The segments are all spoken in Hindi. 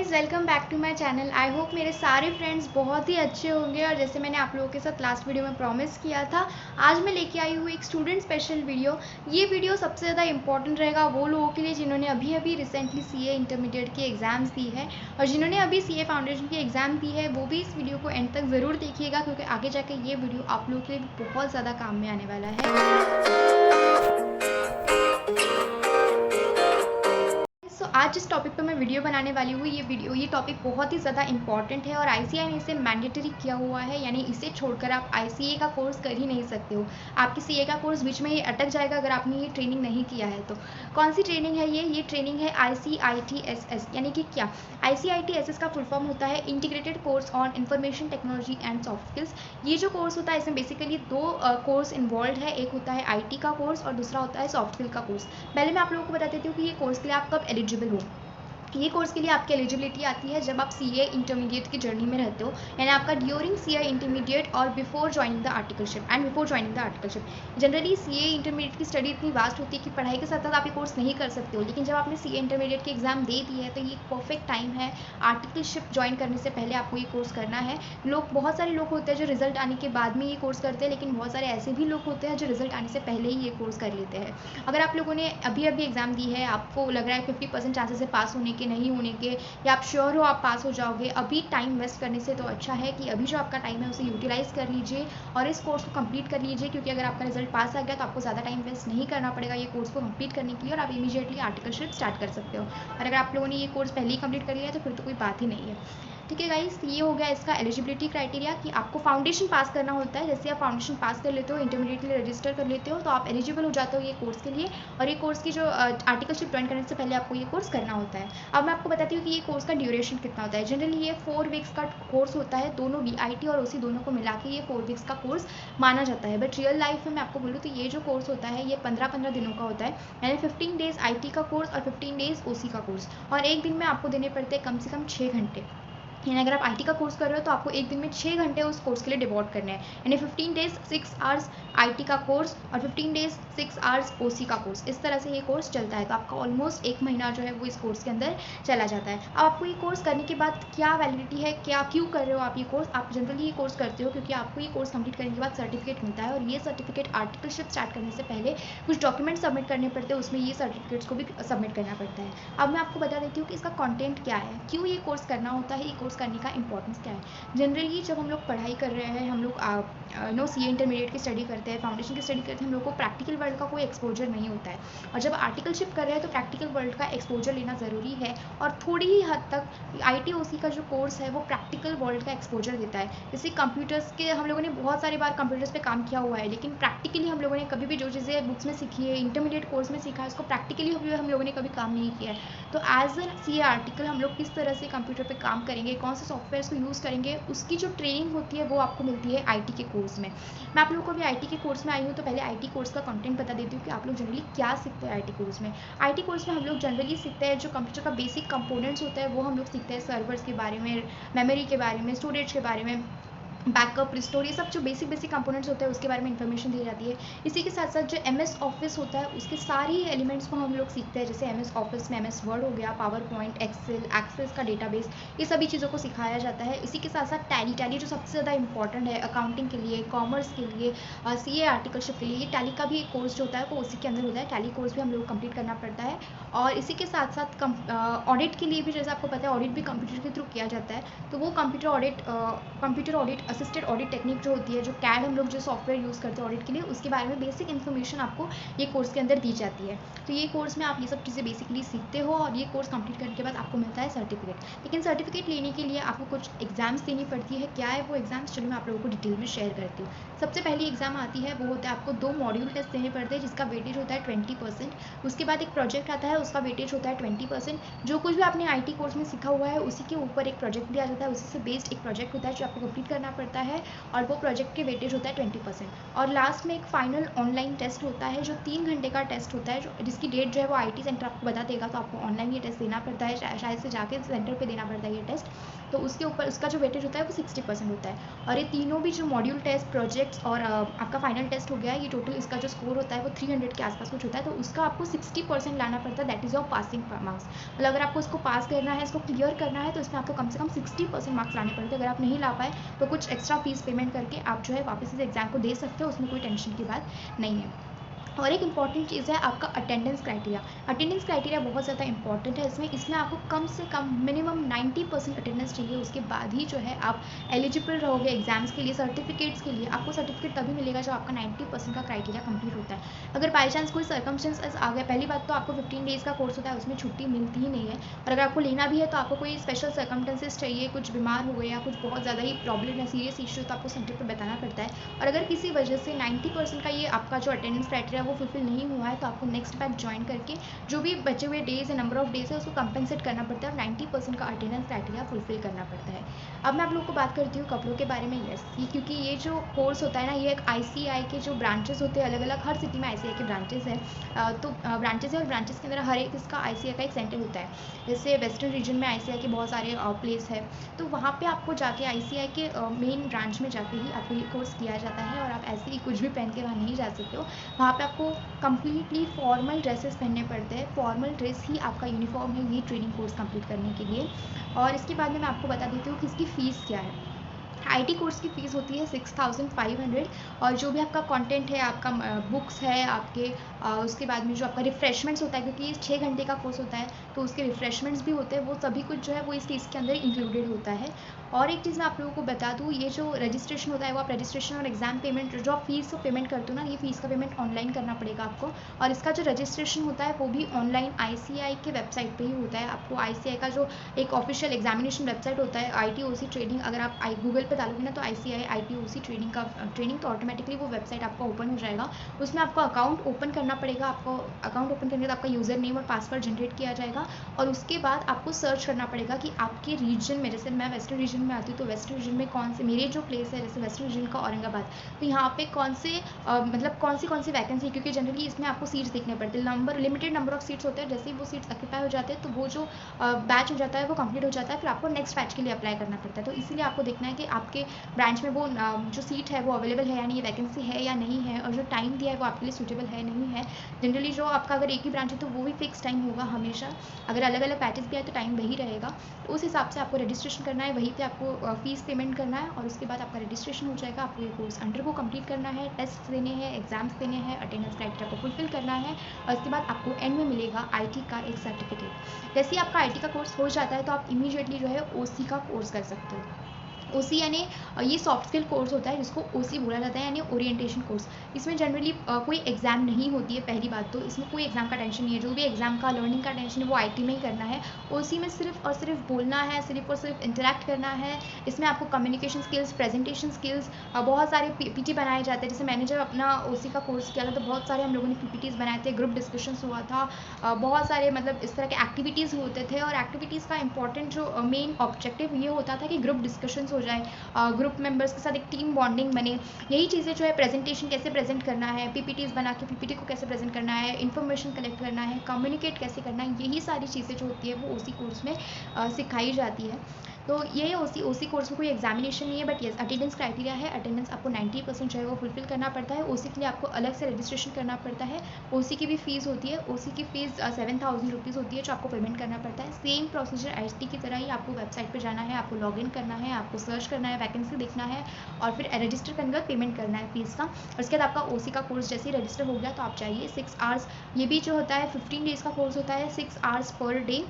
Guys, welcome back to my channel. I hope मेरे सारे फ्रेंड्स बहुत ही अच्छे होंगे और जैसे मैंने आप लोगों के साथ लास्ट वीडियो में प्रॉमिस किया था, आज मैं लेके आई हूँ एक स्टूडेंट स्पेशल वीडियो। ये वीडियो सबसे ज़्यादा इंपॉर्टेंट रहेगा वो लोगों के लिए जिन्होंने अभी रिसेंटली सीए इंटरमीडिएट की एग्ज़ाम्स दी है, और जिन्होंने अभी सीए फाउंडेशन की एग्ज़ाम दी है वो भी इस वीडियो को एंड तक ज़रूर देखिएगा, क्योंकि आगे जाके ये वीडियो आप लोगों के लिए बहुत ज़्यादा काम में आने वाला है। तो आज जिस टॉपिक पे मैं वीडियो बनाने वाली हूँ, ये टॉपिक बहुत ही ज़्यादा इंपॉर्टेंट है और आईसीएआई ने इसे मैंडेटरी किया हुआ है, यानी इसे छोड़कर आप आईसीए का कोर्स कर ही नहीं सकते हो। आपकी सीए का कोर्स बीच में ये अटक जाएगा अगर आपने ये ट्रेनिंग नहीं किया है तो। कौन सी ट्रेनिंग है ये ट्रेनिंग है ICITSS, यानी कि क्या ICITSS का फुल फॉर्म होता है integrated course on information technology and soft skills. ये जो कोर्स होता है इसमें बेसिकली दो कोर्स इन्वॉल्व है, एक होता है आईटी का कोर्स और दूसरा होता है सॉफ्ट स्किल का कोर्स। पहले मैं आप लोगों को बता देती हूँ कि ये कोर्स के लिए आप कब एलिजिबल हो। ये कोर्स के लिए आपकी एलिजिबिलिटी आती है जब आप सीए इंटरमीडिएट की जर्नी में रहते हो, यानी आपका ड्यूरिंग सीए इंटरमीडिएट और before joining the articleship and before joining the articleship. Generally CA intermediate की स्टडी इतनी वास्ट होती है कि पढ़ाई के साथ साथ आप ये कोर्स नहीं कर सकते हो, लेकिन जब आपने सीए इंटरमीडिएट की एग्जाम दे दी है तो ये परफेक्ट टाइम है आर्टिकलशिप ज्वाइन करने से पहले आपको ये कोर्स करना है। बहुत सारे लोग होते हैं जो रिजल्ट आने के बाद में ये कोर्स करते हैं, लेकिन बहुत सारे ऐसे भी लोग होते हैं जो रिजल्ट आने से पहले ही ये कोर्स कर लेते हैं। अगर आप लोगों ने अभी एग्जाम दी है, आपको लग रहा है 50% चांसेस है पास होने के, नहीं होने के, या आप श्योर हो आप पास हो जाओगे, अभी टाइम वेस्ट करने से तो अच्छा है कि अभी जो आपका टाइम है उसे यूटिलाइज कर लीजिए और इस कोर्स को कंप्लीट कर लीजिए, क्योंकि अगर आपका रिजल्ट पास आ गया तो आपको ज़्यादा टाइम वेस्ट नहीं करना पड़ेगा ये कोर्स को कंप्लीट करने के लिए, और आप इमीडिएटली आर्टिकलशिप स्टार्ट कर सकते हो। और अगर आप लोगों ने ये कोर्स पहले ही कंप्लीट कर लिया है तो फिर तो कोई बात ही नहीं है। ठीक है गाइस, ये हो गया इसका एलिजिबिलिटी क्राइटेरिया कि आपको फाउंडेशन पास करना होता है। जैसे आप फाउंडेशन पास कर लेते हो, इंटरमीडिएट के लिए रजिस्टर कर लेते हो, तो आप एलिजिबल हो जाते हो ये कोर्स के लिए। और ये कोर्स की जो आर्टिकलशिप ज्वाइन करने से पहले आपको ये कोर्स करना होता है। अब मैं आपको बताती हूँ कि ये कोर्स का ड्यूरेशन कितना होता है। जनरली ये 4 वीक्स का कोर्स होता है, दोनों VIT और OC दोनों को मिला के ये 4 वीक्स का कोर्स माना जाता है। बट रियल लाइफ में मैं आपको बोलूँ तो ये जो कोर्स होता है ये 15-15 दिनों का होता है, यानी 15 डेज IT का कोर्स और 15 डेज OC का कोर्स, और एक दिन में आपको देने पड़ते हैं कम से कम 6 घंटे। यानी अगर आप IT का कोर्स कर रहे हो तो आपको एक दिन में 6 घंटे उस कोर्स के लिए डिवोट करने हैं, यानी 15 डेज 6 आवर्स IT का कोर्स और 15 डेज 6 आवर्स OC का कोर्स। इस तरह से ये कोर्स चलता है, तो आपका ऑलमोस्ट 1 महीना जो है वो इस कोर्स के अंदर चला जाता है। अब आपको ये कोर्स करने के बाद क्या वैलिडिटी है, क्या क्यों कर रहे हो आप ये कोर्स? आप जनरली ये कोर्स करते हो क्योंकि आपको ये कोर्स कंप्लीट करने के बाद सर्टिफिकेट मिलता है, और ये सर्टिफिकेट आर्टिकलशिप स्टार्ट करने से पहले कुछ डॉक्यूमेंट सबमिट करने पड़ते हैं, उसमें ये सर्टिफिकेट्स को भी सबमिट करना पड़ता है। अब मैं आपको बता देती हूँ कि इसका कॉन्टेंट क्या है, क्यों ये कोर्स करना होता है, ये कोर्स करने का इंपॉर्टेंस क्या है। जनरली जब हम लोग पढ़ाई कर रहे हैं, हम लोग सीए इंटरमीडिएट की स्टडी करते हैं, फाउंडेशन की स्टडी करते हैं, हम लोग को प्रैक्टिकल वर्ल्ड का कोई एक्सपोजर नहीं होता है, और जब आर्टिकलशिप कर रहे हैं तो प्रैक्टिकल वर्ल्ड का एक्सपोजर लेना ज़रूरी है। और थोड़ी ही हद तक IT-OC का जो कोर्स है वो प्रैक्टिकल वर्ल्ड का एक्सपोजर देता है। जैसे कंप्यूटर्स के हम लोगों ने बहुत सारी बार कंप्यूटर्स पे काम किया हुआ है, लेकिन प्रैक्टिकली हम लोगों ने कभी भी जो चीज़ें बुक्स में सीखी है, इंटरमीडिएट कोर्स में सीखा है, उसको प्रैक्टिकली हम लोगों ने कभी काम नहीं किया है। तो एज एन सीए आर्टिकल हम लोग किस तरह से कंप्यूटर पे काम करेंगे, कौन से सॉफ्टवेयर को यूज़ करेंगे, उसकी जो ट्रेनिंग होती है वो आपको मिलती है IT के कोर्स में। मैं आप लोगों को भी IT के कोर्स में आई हूँ, तो पहले IT कोर्स का कंटेंट बता देती हूँ कि आप लोग जनरली क्या सीखते हैं IT कोर्स में। IT कोर्स में हम लोग जनरली सीखते हैं जो कंप्यूटर का बेसिक कंपोनेंट्स होता है वो हम लोग सीखते हैं, सर्वर्स के बारे में, मेमोरी के बारे में, स्टोरेज के बारे में, बैकअप, रिस्टोर, ये सब जो बेसिक कंपोनेंट्स होते हैं उसके बारे में इन्फॉर्मेशन दी जाती है। इसी के साथ साथ जो MS ऑफिस होता है उसके सारी एलिमेंट्स को हम लोग सीखते हैं, जैसे MS ऑफिस में MS वर्ड हो गया, पावर पॉइंट, एक्सेल, एक्सेस का डेटाबेस, ये सभी चीज़ों को सिखाया जाता है। इसी के साथ साथ टैली जो सबसे ज़्यादा इंपॉर्टेंट है अकाउंटिंग के लिए, कॉमर्स के लिए, CA आर्टिकलशिप के लिए, ये टैली का भी एक कोर्स जो होता है वो उसी के अंदर होता है। टैली कोर्स भी हम लोग कंप्लीट करना पड़ता है। और इसी के साथ साथ ऑडिट के लिए भी, जैसे आपको पता है ऑडिट भी कंप्यूटर के थ्रू किया जाता है, तो वो computer audit assisted audit technique जो होती है, जो CAD हम लोग जो सॉफ्टवेयर यूज़ करते हैं ऑडिट के लिए, उसके बारे में बेसिक इन्फॉर्मेशन आपको ये कोर्स के अंदर दी जाती है। तो ये कोर्स में आप ये सब चीज़ें बेसिकली सीखते हो, और ये कोर्स कंप्लीट करने के बाद आपको मिलता है सर्टिफिकेट। लेकिन सर्टिफिकेट लेने के लिए आपको कुछ एग्जाम्स देनी पड़ती है। क्या है वो एग्जाम्स, चलो मैं आप लोगों को डिटेल में शेयर करती हूँ। सबसे पहली एग्जाम आती है, वो होता है आपको 2 मॉड्यूल टेस्ट देने पड़ते हैं जिसका वेटेज होता है 20%। उसके बाद एक प्रोजेक्ट आता है, उसका वेटेज होता है 20%। जो कुछ भी आपने IT कोर्स में सीखा हुआ है उसी के ऊपर एक प्रोजेक्ट दिया जाता है, उसी से बेस्ड एक प्रोजेक्ट होता है जो आपको कंप्लीट करना पड़ता है और वो प्रोजेक्ट के वेटेज होता है 20%। और लास्ट में एक फाइनल ऑनलाइन टेस्ट होता है जो 3 घंटे का टेस्ट होता है, जो जिसकी डेट जो है वो IT सेंटर आपको बता देगा। तो आपको ऑनलाइन ये टेस्ट देना पड़ता है, शायद से जाके सेंटर पे देना पड़ता है ये टेस्ट। तो उसके ऊपर उसका जो वेटेज होता है वो 60% होता है। और ये तीनों भी जो मॉड्यूल टेस्ट, प्रोजेक्ट्स और आपका फाइनल टेस्ट हो गया, ये टोटल इसका जो स्कोर होता है वो 300 के आसपास कुछ होता है। तो उसका आपको 60% लाना पड़ता है, that is your passing marks. मतलब अगर आपको इसको पास करना है, इसको क्लियर करना है, तो इसमें आपको कम से कम 60% मार्क्स लाने पड़ते हैं। अगर आप नहीं ला पाए तो कुछ एक्स्ट्रा फीस पेमेंट करके आप जो है वापस इस एग्ज़ाम को दे सकते हो, उसमें कोई टेंशन की बात नहीं है। और एक इम्पॉर्टेंट चीज़ है आपका अटेंडेंस क्राइटेरिया। अटेंडेंस क्राइटेरिया बहुत ज़्यादा इंपॉर्टेंट है इसमें आपको कम से कम मिनिमम 90% अटेंडेंस चाहिए। उसके बाद ही जो है आप एलिजिबल रहोगे एग्जाम्स के लिए, सर्टिफिकेट्स के लिए। आपको सर्टिफिकेट तभी मिलेगा जब आपका 90% का क्राइटेरिया कंप्लीट होता है। अगर बाई चांस कोई सर्कमस्टेंसेस आ गया, पहली बात तो आपको 15 डेज़ का कोर्स होता है, उसमें छुट्टी मिलती ही नहीं है। और अगर आपको लेना भी है तो आपको कोई स्पेशल सर्कमस्टेंसेस चाहिए, कुछ बीमार हो गए या कुछ बहुत ज़्यादा ही प्रॉब्लम है, सीरियस इशू, तो आपको सेंटर पर बताना पड़ता है। और अगर किसी वजह से 90% का ये आपका जो अटेंडेंस क्राइटेरिया वो फुलफिल नहीं हुआ है, तो आपको नेक्स्ट बैच ज्वाइन करके जो भी बचे हुए डेज़ है, नंबर ऑफ डेज़ है, उसको कंपेंसेट करना पड़ता है और 90% का अटेंडेंस क्राइटेरिया फुलफिल करना पड़ता है। अब मैं आप लोगों को बात करती हूँ कपड़ों के बारे में। यस, ये क्योंकि ये जो कोर्स होता है ना, ये एक ICI के जो ब्रांचेस होते हैं, अलग अलग हर सिटी में ICI के ब्रांचेस हैं। तो ब्रांचेस है और ब्रांचेस के अंदर हर एक इसका ICI का एक सेंटर होता है। जैसे वेस्टर्न रीजन में ICI के बहुत सारे प्लेस है, तो वहाँ पे आपको जाके ICI के मेन ब्रांच में जाके ही आपको ये कोर्स किया जाता है। और आप ऐसे ही कुछ भी पहन के वहाँ नहीं जा सकते हो। वहाँ पे आपको कम्प्लीटली फॉर्मल ड्रेसेस पहनने पड़ते हैं। फॉर्मल ड्रेस ही आपका यूनिफॉर्म है ये ट्रेनिंग कोर्स कंप्लीट करने के लिए। और इसके बाद में मैं आपको बता देती हूँ कि इसकी फ़ीस क्या है। IT कोर्स की फ़ीस होती है 6500। और जो भी आपका कंटेंट है, आपका बुक्स है आपके, उसके बाद में जो आपका रिफ़्रेशमेंट्स होता है, क्योंकि ये 6 घंटे का कोर्स होता है, तो उसके रिफ़्रेशमेंट्स भी होते हैं, वो सभी कुछ जो है वो इस फीस के अंदर इंक्लूडेड होता है। और एक चीज़ मैं आप लोगों को बता दूँ, ये जो रजिस्ट्रेशन होता है वो आप रजिस्ट्रेशन और एग्ज़ाम पेमेंट, जो आप फ़ीस पेमेंट करते हो ना, ये फ़ीस का पेमेंट ऑनलाइन करना पड़ेगा आपको। और इसका जो रजिस्ट्रेशन होता है वो भी ऑनलाइन ICI के वेबसाइट पे ही होता है। आपको ICI का जो एक ऑफिशियल एग्जामिनेशन वेबसाइट होता है, ITOC ट्रेनिंग, अगर आप गूगल पे डालोगे ना तो ICI ITOC ट्रेनिंग का ट्रेनिंग, तो ऑटोमेटिकली वो वेबसाइट आपका ओपन हो जाएगा। उसमें आपको अकाउंट ओपन करना पड़ेगा। आपको अकाउंट ओपन करने के बाद आपका यूज़र नेम और पासवर्ड जनरेट किया जाएगा। और उसके बाद आपको सर्च करना पड़ेगा कि आपके रीजन में, जैसे मैं वेस्टर्न रीजन में आती हूँ, तो वेस्टर्न रीजन में कौन से, मेरे जो प्लेस है जैसे वेस्टर्न रीजन का औरंगाबाद, तो यहाँ पे कौन से मतलब कौन सी वैकेंसी है, क्योंकि जनरली इसमें आपको सीट्स देखने पड़ते हैं। लिमिटेड नंबर ऑफ सीट्स होते हैं। जैसे ही वो सीट्स ऑक्यूपाई हो जाते हैं तो वो जो बैच हो जाता है वो कंप्लीट हो जाता है, फिर आपको नेक्स्ट बैच के लिए अप्लाई करना पड़ता है। तो इसीलिए आपको देखना है कि आपके ब्रांच में वो जो सीट है वो अवेलेबल है या नहीं, वैकेंसी है या नहीं है, और जो टाइम दिया है वो आपके लिए सूटेबल है नहीं है। जनरली जो आपका अगर एक ही ब्रांच है तो वो भी फिक्स टाइम होगा हमेशा। अगर अलग अलग बैचेस भी है तो टाइम वही रहेगा। तो उस हिसाब से आपको रजिस्ट्रेशन करना है, वहीं पे आपको फ़ीस पेमेंट करना है, और उसके बाद आपका रजिस्ट्रेशन हो जाएगा। आपको ये कोर्स अंडर को कंप्लीट करना है, टेस्ट देने हैं, एग्जाम्स देने हैं, अटेंडेंस क्राइटेरिया को फुलफिल करना है, और उसके बाद आपको एंड में मिलेगा IT का एक सर्टिफिकेट। जैसे ही आपका IT का कोर्स हो जाता है तो आप इमीडिएटली जो है OC का कोर्स कर सकते हो। OC यानी ये सॉफ्ट स्किल कोर्स होता है जिसको OC बोला जाता है, यानी ओरिएंटेशन कोर्स। इसमें जनरली कोई एग्ज़ाम नहीं होती है। पहली बात तो इसमें कोई एग्ज़ाम का टेंशन नहीं है। जो भी एग्ज़ाम का लर्निंग का टेंशन है वो IT में ही करना है। OC में सिर्फ और सिर्फ बोलना है, सिर्फ और सिर्फ इंटरेक्ट करना है। इसमें आपको कम्युनिकेशन स्किल्स, प्रेजेंटेशन स्किल्स, बहुत सारे PPT बनाए जाते हैं। जैसे मैंने जब अपना OC का कोर्स किया था तो बहुत सारे हम लोगों ने PPTs बनाए थे, ग्रुप डिस्कशंस हुआ था, बहुत सारे मतलब इस तरह के एक्टिविटीज़ होते थे। और एक्टिविटीज़ का इंपॉर्टेंट जो मेन ऑब्जेक्टिव ये होता था कि ग्रुप डिस्कशंस हो जाए, ग्रुप मेंबर्स के साथ एक टीम बॉन्डिंग बने। यही चीज़ें जो है, प्रेजेंटेशन कैसे प्रेजेंट करना है, PPTs बना के PPT को कैसे प्रेजेंट करना है, इन्फॉर्मेशन कलेक्ट करना है, कम्युनिकेट कैसे करना है, यही सारी चीज़ें जो होती है वो OC कोर्स में सिखाई जाती है। तो ये OC कोर्स में कोई एग्जामिनेशन नहीं है, बट येस अटेंडेंस क्राइटेरिया है। अटेंडेंस आपको 90% जो है वो फुलफिल करना पड़ता है। OC के लिए आपको अलग से रजिस्ट्रेशन करना पड़ता है। OC की भी फ़ीस होती है। OC की फ़ीस 7000 रुपीज़ होती है, जो आपको पेमेंट करना पड़ता है। सेम प्रोसीजर IT की तरह ही, आपको वेबसाइट पर जाना है, आपको लॉगिन करना है, आपको सर्च करना है, वैकेंसी देखना है, और फिर रजिस्टर करने के बाद पेमेंट करना है फ़ीस का। और उसके बाद आपका OC का कोर्स जैसे ही रजिस्टर हो गया तो आप चाहिए 6 आवर्स, ये भी जो होता है 15 डेज़ का कोर्स होता है, 6 आवर्स पर डे।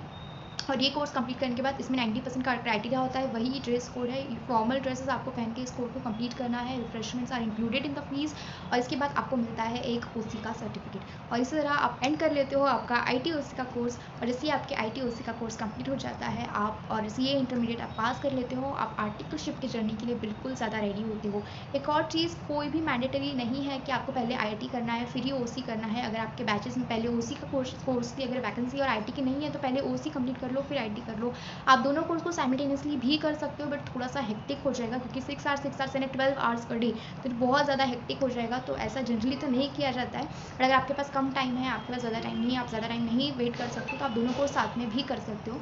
और ये कोर्स कंप्लीट करने के बाद इसमें 90% का क्राइटेरिया होता है, वही ड्रेस कोड है, फॉर्मल ड्रेसेस आपको पहन के इस कोर्स को कंप्लीट करना है। Refreshments are included in the fees, और इसके बाद आपको मिलता है एक OC का सर्टिफिकेट। और इसी तरह आप एंड कर लेते हो आपका ITOC का कोर्स। और जैसे ही आपके ITOC का कोर्स कंप्लीट हो जाता है, आप और CA इंटरमीडिएट आप पास कर लेते हो, आप आर्टिकलशिप की जर्नी के लिए बिल्कुल ज़्यादा रेडी होते हो। एक और चीज़, कोई भी मैंडेटरी नहीं है कि आपको पहले IIT करना है फिर ही OC करना है। अगर आपके बैचेस में पहले OC का कोर्स की अगर वैकेंसी और IT की नहीं है तो पहले OC कंप्लीट कर लो, लो फिर IT कर लो। आप दोनों कोर्स को साइमल्टेनियसली भी कर सकते हो, बट थोड़ा सा हेक्टिक हो जाएगा क्योंकि 6 आवर्स यानी 12 आवर्स पर डे, तो बहुत ज़्यादा हेक्टिक हो जाएगा। तो ऐसा जनरली तो नहीं किया जाता है, बट अगर आपके पास कम टाइम है, आपके पास ज़्यादा टाइम नहीं है, आप ज़्यादा टाइम नहीं वेट कर सकते, तो आप दोनों कोर्स साथ में भी कर सकते हो।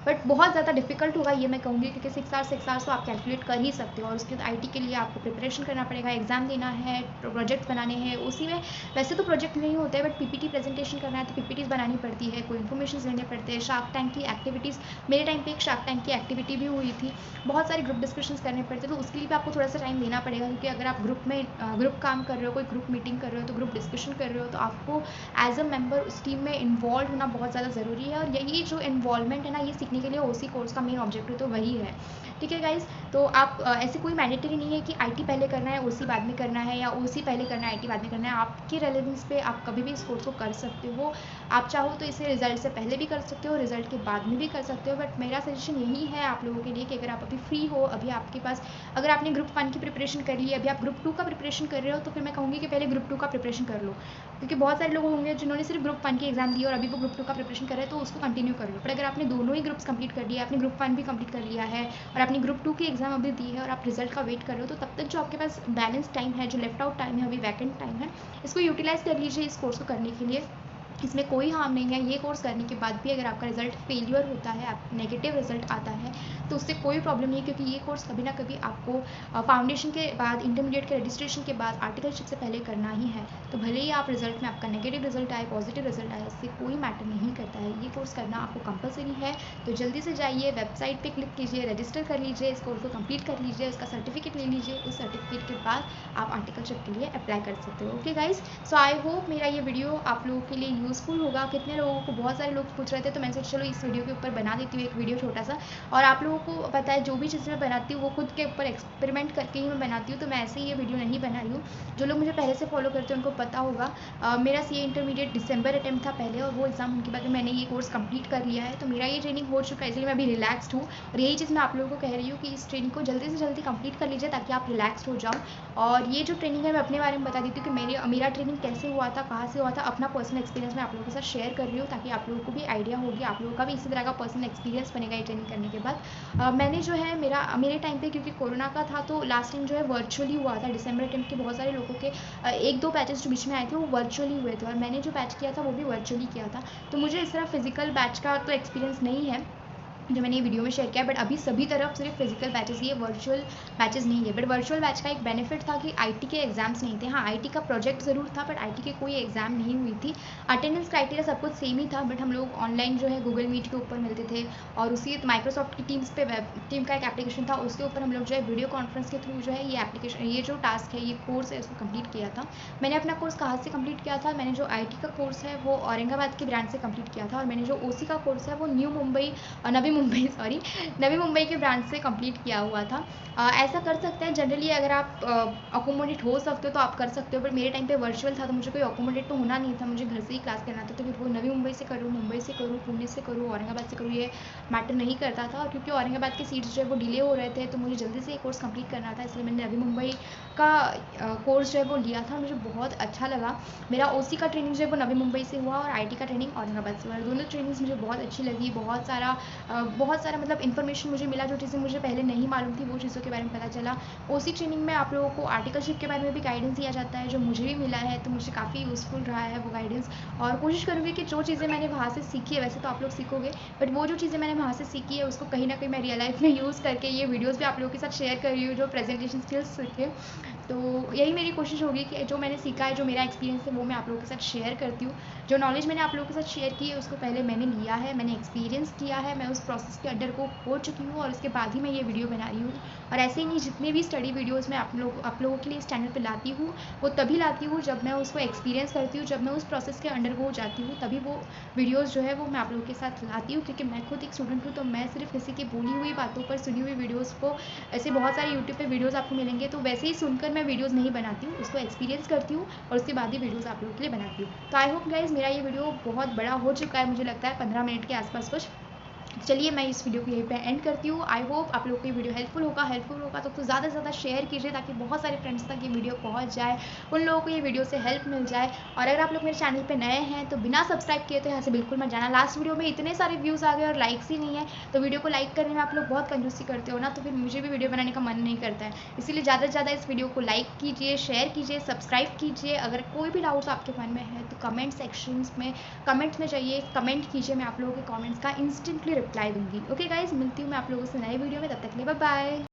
बट बहुत ज़्यादा डिफिकल्ट होगा ये मैं कहूँगी, क्योंकि 6 आवर्स तो आप कैलकुलेट कर ही सकते हो, और उसके बाद IT के लिए आपको प्रिपरेशन करना पड़ेगा, एग्जाम देना है, प्रोजेक्ट बनाने हैं। उसी में वैसे तो प्रोजेक्ट नहीं होते हैं, बट PPT प्रेजेंटेशन करना है तो PPTs बनानी पड़ती है, कोई इन्फॉर्मेशन देने पड़ते हैं, शार्क टैंक की एक्टिविटीज़, मेरे टाइम पे एक शार्क टैंक की एक्टिविटी भी हुई थी, बहुत सारे ग्रुप डिस्कशंस करने पड़ते हैं, तो उसके लिए भी आपको थोड़ा सा टाइम देना पड़ेगा, क्योंकि अगर आप ग्रुप काम कर रहे हो, कोई ग्रुप मीटिंग कर रहे हो, तो ग्रुप डिस्कशन कर रहे हो, तो आपको एज अ मेंबर उस टीम में इन्वॉल्व होना बहुत ज़्यादा ज़रूरी है। और यही जो इन्वॉल्वमेंट है ना, ये सीखने के लिए OC कोर्स का मेन ऑब्जेक्टिव तो वही है। ठीक है गाइज, तो आप ऐसे कोई मैंडेटरी नहीं है कि IT पहले करना है OC बाद में करना है, या OC पहले करना है IT बाद में करना है। आपके रेलेवेंस पे आप कभी भी इस कोर्स को कर सकते हो। आप चाहो तो इसे रिजल्ट से पहले भी कर सकते हो, रिजल्ट के बाद में भी कर सकते हो, बट मेरा सजेशन यही है आप लोगों के लिए कि अगर आप अभी फ्री हो, अभी आपके पास, अगर आपने ग्रुप 1 की प्रिपरेशन कर ली, अभी आप ग्रुप 2 का प्रिपरेशन कर रहे हो, तो फिर मैं कहूँगी कि पहले ग्रुप 2 का प्रिपरेशन कर लो, क्योंकि बहुत सारे लोग होंगे जिन्होंने सिर्फ ग्रुप 1 की एग्जाम दी और अभी वो ग्रुप 2 का प्रिपरेशन कर रहे हैं, तो उसको कंटिन्यू कर लो। पर अगर आपने दोनों ही ग्रुप्स कंप्लीट कर लिया, आपने ग्रुप 1 भी कंप्लीट कर लिया है और आपने ग्रुप 2 की एग्जाम अभी दी है और आप रिजल्ट का वेट कर रहे हो, तो तब तक जो आपके पास बैलेंस टाइम है, जो लेफ्ट आउट टाइम है, अभी वैकेंट टाइम है, इसको यूटिलाइज कर लीजिए इस कोर्स को करने के लिए। इसमें कोई हार्म नहीं है। ये कोर्स करने के बाद भी अगर आपका रिजल्ट फेलियर होता है, आप नेगेटिव रिजल्ट आता है, तो उससे कोई प्रॉब्लम नहीं है, क्योंकि ये कोर्स कभी ना कभी आपको फाउंडेशन के बाद, इंटरमीडिएट के रजिस्ट्रेशन के बाद, आर्टिकलशिप से पहले करना ही है। तो भले ही आप रिजल्ट में आपका नेगेटिव रिजल्ट आए, पॉजिटिव रिजल्ट आए, इससे कोई मैटर नहीं करता है। ये कोर्स करना आपको कंपलसरी है। तो जल्दी से जाइए, वेबसाइट पे क्लिक कीजिए, रजिस्टर कर लीजिए, इस कोर्स को कंप्लीट कर लीजिए, उसका सर्टिफिकेट ले लीजिए। उस सर्टिफिकेट के बाद आप आर्टिकलशिप के लिए अप्लाई कर सकते हो। Okay guys, so I hope मेरा ये वीडियो आप लोगों के लिए यूज़फुल होगा। कितने लोगों को, बहुत सारे लोग पूछ रहे थे, तो मैंने सोचा चलो इस वीडियो के ऊपर बना देती हूँ एक वीडियो छोटा सा। और आप लोगों को पता है, जो भी चीज़ें मैं बनाती हूँ वो खुद के ऊपर एक्सपेरिमेंट करके ही मैं बनाती हूँ, तो मैं ऐसे ही ये वीडियो नहीं बना रही हूँ। जो लोग मुझे पहले से फॉलो करते हैं उनको पता होगा, मेरा CA इंटरमीडिएट दिसंबर अटैम्प्ट था पहले, और वो एग्जाम होने के बाद मैंने ये कोर्स कंप्लीट कर लिया है। तो मेरा ये ट्रेनिंग हो चुका है, इसलिए मैं अभी रिलैक्सड हूँ। और यही चीज़ मैं आप लोगों को कह रही हूँ कि इस ट्रेनिंग को जल्दी से जल्दी कंप्लीट कर लीजिए, ताकि आप रिलैक्सड हो जाओ। और ये जो ट्रेनिंग है, मैं अपने बारे में बता देती हूँ कि मेरा ट्रेनिंग कैसे हुआ था, कहाँ से हुआ था, अपना पर्सनल एक्सपीरियंस मैं आप लोगों के साथ शेयर कर रही हूँ, ताकि आप लोगों को भी आइडिया होगी, आप लोगों का भी इसी तरह का पर्सनल एक्सपीरियंस बनेगा ये ट्रेनिंग करने के बाद। मैंने जो है, मेरे टाइम पे क्योंकि कोरोना का था, तो लास्ट टाइम जो है वर्चुअली हुआ था। दिसंबर अटेम्प्ट के बहुत सारे लोगों के 1-2 बैचेस जो बीच में आए थे वो वर्चुअली हुए थे, और मैंने जो बैच किया था वो भी वर्चुअली किया था। तो मुझे इस तरह फिजिकल बैच का तो एक्सपीरियंस नहीं है जो मैंने ये वीडियो में शेयर किया, बट अभी सभी तरफ सिर्फ फिजिकल बैचेस, ये वर्चुअल बैचेस नहीं है। बट वर्चुअल बैच का एक बेनिफिट था कि IT के एग्जाम्स नहीं थे। हाँ, IT का प्रोजेक्ट ज़रूर था, बट IT के कोई एग्जाम नहीं हुई थी। अटेंडेंस क्राइटेरिया सब कुछ सेम ही था, बट हम लोग ऑनलाइन जो है गूगल मीट के ऊपर मिलते थे, और उसी माइक्रोसॉफ्ट की टीम्स पे टीम का एक एप्लीकेशन था, उसके ऊपर हम लोग जो है वीडियो कॉन्फ्रेंस के थ्रू जो है ये एप्लीकेशन, ये जो टास्क है, ये कोर्स है, उसको कंप्लीट किया था। मैंने अपना कोर्स कहाँ से कंप्लीट किया था, मैंने जो IT का कोर्स है वो औरंगाबाद की ब्रांच से कंप्लीट किया था, और मैंने जो OC का कोर्स है वो नवी मुंबई के ब्रांच से कंप्लीट किया हुआ था। ऐसा कर सकते हैं जनरली, अगर आप अकोमोडेट हो सकते हो तो आप कर सकते हो, बट मेरे टाइम पे वर्चुअल था, तो मुझे कोई अकोमोडेट तो होना नहीं था, मुझे घर से ही क्लास करना था। तो फिर वो नवी मुंबई से करूँ, मुंबई से करूँ, पुणे से करूँ, औरंगाबाद से करूँ, ये मैटर नहीं करता था। और क्योंकि औरंगाबाद के सीट्स जो है वो डिले हो रहे थे, तो मुझे जल्दी से ये कोर्स कंप्लीट करना था, इसलिए मैंने नवी मुंबई का कोर्स जो है वो लिया था। मुझे बहुत अच्छा लगा। मेरा OC का ट्रेनिंग जो है वो नवी मुंबई से हुआ, और IT का ट्रेनिंग औरंगाबाद से हुआ। दोनों ट्रेनिंग्स मुझे बहुत अच्छी लगी। बहुत सारा मतलब इन्फॉर्मेशन मुझे मिला, जो चीज़ें मुझे पहले नहीं मालूम थी वो चीज़ों के बारे में पता चला। OC ट्रेनिंग में आप लोगों को आर्टिकलशिप के बारे में भी गाइडेंस दिया जाता है, जो मुझे भी मिला है, तो मुझे काफ़ी यूज़फुल रहा है वो गाइडेंस। और कोशिश करूँगी कि जो चीज़ें मैंने वहाँ से सीखी है, वैसे तो आप लोग सीखोगे, बट वो जो चीज़ें मैंने वहाँ से सीखी है उसको कहीं ना कहीं मैं रियल लाइफ में यूज़ करके ये वीडियोज़ भी आप लोगों के साथ शेयर कर रही हूँ, जो प्रेजेंटेशन स्किल्स सीखे। तो यही मेरी कोशिश होगी कि जो मैंने सीखा है, जो मेरा एक्सपीरियंस है, वो मैं आप लोगों के साथ शेयर करती हूँ। जो नॉलेज मैंने आप लोगों के साथ शेयर की है उसको पहले मैंने लिया है, मैंने एक्सपीरियंस किया है, मैं उस प्रोसेस के अंडर को हो चुकी हूँ, और उसके बाद ही मैं ये वीडियो बना रही हूँ। और ऐसे ही नहीं, जितने भी स्टडी वीडियोज़ मैं आप लोगों के लिए इस चैनल पर लाती हूँ, वो तभी लाती हूँ जब मैं उसको एक्सपीरियंस करती हूँ, जब मैं उस प्रोसेस के अंडर को जाती हूँ, तभी वो वीडियोज़ जो है वो मैं आप लोगों के साथ लाती हूँ। क्योंकि मैं खुद एक स्टूडेंट हूँ, तो मैं सिर्फ किसी की बोली हुई बातों पर, सुनी हुई वीडियोज़ को, ऐसे बहुत सारे यूट्यूब पे वीडियोज़ आपको मिलेंगे, तो वैसे ही सुनकर मैं वीडियोज़ नहीं बनाती हूँ, उसको एक्सपीरियंस करती हूँ और उसके बाद ही वीडियोज़ आप लोगों के लिए बनाती हूँ। तो आई होप गाइज़, मेरा ये वीडियो बहुत बड़ा हो चुका है, मुझे लगता है 15 मिनट के आसपास कुछ। चलिए मैं इस वीडियो को यहीं पे एंड करती हूँ। आई होप आप लोग को ये वीडियो हेल्पफुल होगा तो ज़्यादा से ज़्यादा शेयर कीजिए ताकि बहुत सारे फ्रेंड्स तक ये वीडियो पहुँच जाए, उन लोगों को ये वीडियो से हेल्प मिल जाए। और अगर आप लोग मेरे चैनल पे नए हैं तो बिना सब्सक्राइब किए तो यहाँ से बिल्कुल मत जाना। लास्ट वीडियो में इतने सारे व्यूज़ आ गए और लाइक्स ही नहीं है, तो वीडियो को लाइक करने में आप लोग बहुत कंजूसी करते हो ना, तो फिर मुझे भी वीडियो बनाने का मन नहीं करता है। इसीलिए ज़्यादा से ज़्यादा इस वीडियो को लाइक कीजिए, शेयर कीजिए, सब्सक्राइब कीजिए। अगर कोई भी डाउट्स आपके मन में है तो कमेंट्स में जाइए, कमेंट कीजिए, मैं आप लोगों के कमेंट्स का इंस्टेंटली रिप्लाई दूंगी। ओके गाइज, मिलती हूँ मैं आप लोगों से नए वीडियो में, तब तक के लिए बाय बाय।